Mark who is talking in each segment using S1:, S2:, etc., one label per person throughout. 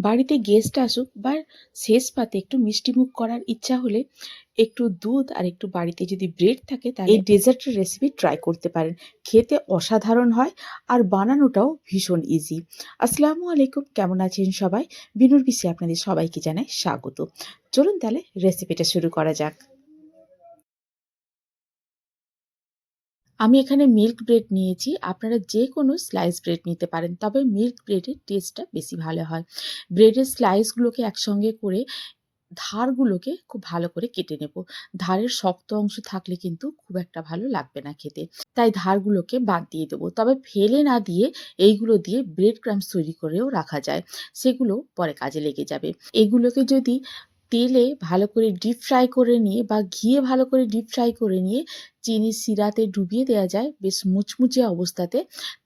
S1: বাড়িতে গেস্ট আসুক বা শেষ পাতে একটু মিষ্টিমুখ করার ইচ্ছা হলে একটু দুধ আর একটু বাড়িতে যদি ব্রেড থাকে তাহলে এই ডেজার্টের রেসিপি ট্রাই করতে পারেন। খেতে অসাধারণ হয় আর বানানোটাও ভীষণ ইজি। আসসালামু আলাইকুম, কেমন আছেন সবাই? বিনুর পিসে আপনাদের সবাইকে জানাই স্বাগত। চলুন তাহলে রেসিপিটা শুরু করা যাক। আমি এখানে মিল্ক ব্রেড নিয়েছি, আপনারা যে কোনো স্লাইস ব্রেড নিতে পারেন, তবে মিল্ক ব্রেডের টেস্টটা বেশি ভালো হয়। ব্রেডের স্লাইসগুলোকে একসঙ্গে করে ধারগুলোকে খুব ভালো করে কেটে নেব। ধারের শক্ত অংশ থাকলে কিন্তু খুব একটা ভালো লাগবে না খেতে, তাই ধারগুলোকে বাদ দিয়ে দেবো। তবে ফেলে না দিয়ে এইগুলো দিয়ে ব্রেড ক্রাম্বস তৈরি করেও রাখা যায়, সেগুলো পরে কাজে লেগে যাবে। এগুলোকে যদি তেলে ভালো করে ডিপ ফ্রাই করে নিয়ে বা ঘিয়ে ভালো করে ডিপ ফ্রাই করে নিয়ে চিনির শিরাতে ডুবিয়ে দেওয়া যায় বেশ মুচমুচে অবস্থাতে,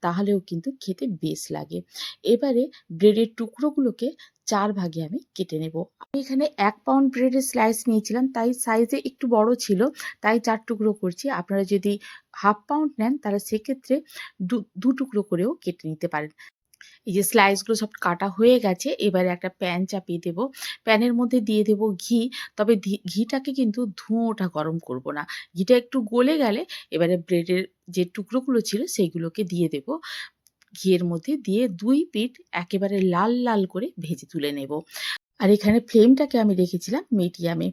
S1: তাহলেও কিন্তু খেতে বেশ লাগে। এবারে ব্রেডের টুকরোগুলোকে 4 ভাগে আমি কেটে নেব। আমি এখানে 1 পাউন্ড ব্রেডের স্লাইস নিয়েছিলাম, তাই সাইজে একটু বড় ছিল, তাই 4 টুকরো করছি। আপনারা যদি হাফ পাউন্ড নেন তাহলে সেক্ষেত্রে 2 টুকরো করেও কেটে নিতে পারেন। এই যে স্লাইসগুলো সব কাটা হয়ে গেছে, এবারে একটা প্যান চাপিয়ে দেব। প্যানের মধ্যে দিয়ে দেব ঘি, তবে ঘিটাকে কিন্তু ধোঁয়াটা গরম করব না। ঘিটা একটু গলে গেলে এবারে ব্রেডের যে টুকরোগুলো ছিল সেইগুলোকে দিয়ে দেব। ঘিয়ের মধ্যে দিয়ে 2 পিঠ একেবারে লাল লাল করে ভেজে তুলে নেব। আর এখানে ফ্লেমটাকে আমি রেখেছিলাম মিডিয়ামে।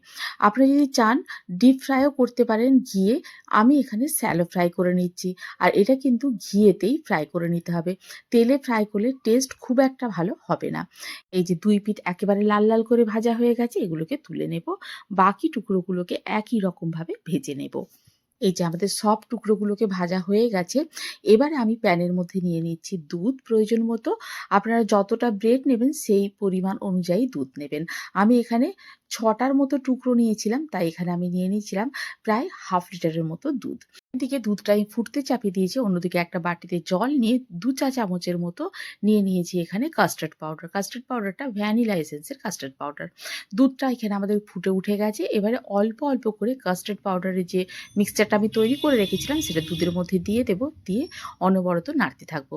S1: আপনারা যদি চান ডিপ ফ্রাইও করতে পারেন ঘিয়ে, আমি এখানে শ্যালো ফ্রাই করে নিচ্ছি। আর এটা কিন্তু ঘিয়েতেই ফ্রাই করে নিতে হবে, তেলে ফ্রাই করলে টেস্ট খুব একটা ভালো হবে না। এই যে 2 পিঠ একেবারে লাল লাল করে ভাজা হয়ে গেছে, এগুলোকে তুলে নেব। বাকি টুকরোগুলোকে একই রকমভাবে ভেজে নেব। এই যে আমাদের সব টুকরোগুলোকে ভাজা হয়ে গেছে, এবারে আমি প্যানের মধ্যে নিয়ে নিচ্ছি দুধ প্রয়োজন মতো। আপনারা যতটা ব্রেড নেবেন সেই পরিমাণ অনুযায়ী দুধ নেবেন। আমি এখানে 6টার মতো টুকরো নিয়েছিলাম, তাই এখানে আমি নিয়ে নিয়েছিলাম প্রায় হাফ লিটারের মতো দুধ। এদিকে দুধটা আমি ফুটতে চাপিয়ে দিয়েছি, অন্যদিকে একটা বাটিতে জল নিয়ে 2 চা চামচের মতো নিয়ে নিয়েছি এখানে কাস্টার্ড পাউডার। কাস্টার্ড পাউডারটা ভ্যানিলা এসেন্সের কাস্টার্ড পাউডার। দুধটা এখানে আমাদের ফুটে উঠে গেছে, এবারে অল্প অল্প করে কাস্টার্ড পাউডারের যে মিক্সচারটা আমি তৈরি করে রেখেছিলাম সেটা দুধের মধ্যে দিয়ে দেব, দিয়ে অনবরত নাড়তে থাকবো।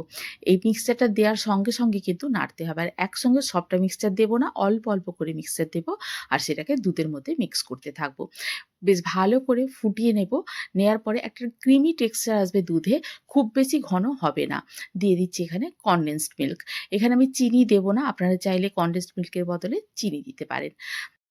S1: এই মিক্সচারটা দেওয়ার সঙ্গে সঙ্গে কিন্তু নাড়তে হবে, আর একসঙ্গে সবটা মিক্সচার দেবো না, অল্প অল্প করে মিক্সচার দেবো আর সেটাকে দুধের মধ্যে মিক্স করতে থাকবো। বেশ ভালো করে ফুটিয়ে নেব। নেয়ার পরে একটা ক্রিমি টেক্সচার আসবে দুধে, খুব বেশি ঘন হবে না। দিয়ে দিচ্ছি এখানে কনডেন্সড মিল্ক। এখানে আমি চিনি দেবো না, আপনারা চাইলে কনডেন্সড মিল্কের বদলে চিনি দিতে পারেন।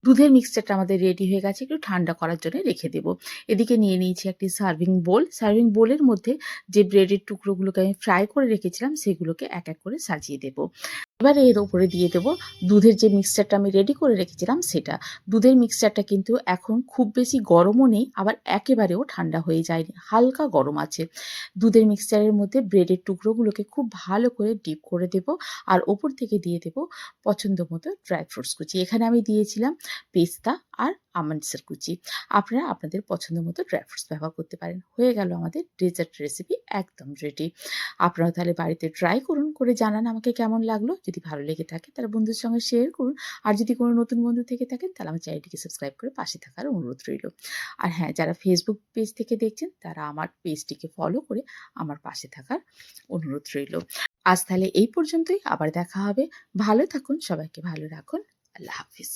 S1: দুধের মিক্সচারটা আমাদের রেডি হয়ে গেছে, একটু ঠান্ডা করার জন্য রেখে দেব। এদিকে নিয়ে নিয়েছি একটি সার্ভিং বোল। সার্ভিং বোলের মধ্যে যে ব্রেডের টুকরোগুলোকে আমি ফ্রাই করে রেখেছিলাম সেগুলোকে এক এক করে সাজিয়ে দেব। এবারে এর ওপরে দিয়ে দেব দুধের যে মিক্সচারটা আমি রেডি করে রেখেছিলাম সেটা। দুধের মিক্সচারটা কিন্তু এখন খুব বেশি গরমও নেই, আবার একেবারেও ঠান্ডা হয়ে যায়নি, হালকা গরম আছে। দুধের মিক্সচারের মধ্যে ব্রেডের টুকরোগুলোকে খুব ভালো করে ডিপ করে দেব, আর ওপর থেকে দিয়ে দেব পছন্দ মতো ড্রাই ফ্রুটস কুচি। এখানে আমি দিয়েছিলাম পেস্তা আর আমন্ডসের কুচি। আপনারা আপনাদের পছন্দ মতো ড্রাই ফ্রুটস ব্যবহার করতে পারেন। হয়ে গেল আমাদের ডেজার্ট রেসিপি একদম রেডি। আপনারা তাহলে বাড়িতে ট্রাই করুন, করে জানান আমাকে কেমন লাগলো। যদি ভালো লেগে থাকে তাহলে বন্ধুদের সঙ্গে শেয়ার করুন। আর যদি কোনো নতুন বন্ধু থেকে থাকেন তাহলে আমার চ্যানেলটিকে সাবস্ক্রাইব করে পাশে থাকার অনুরোধ রইল। আর হ্যাঁ, যারা ফেসবুক পেজ থেকে দেখছেন তারা আমার পেজটিকে ফলো করে আমার পাশে থাকার অনুরোধ রইল। আজ তাহলে এই পর্যন্তই, আবার দেখা হবে। ভালো থাকুন, সবাইকে ভালো রাখুন। আল্লাহ হাফিজ।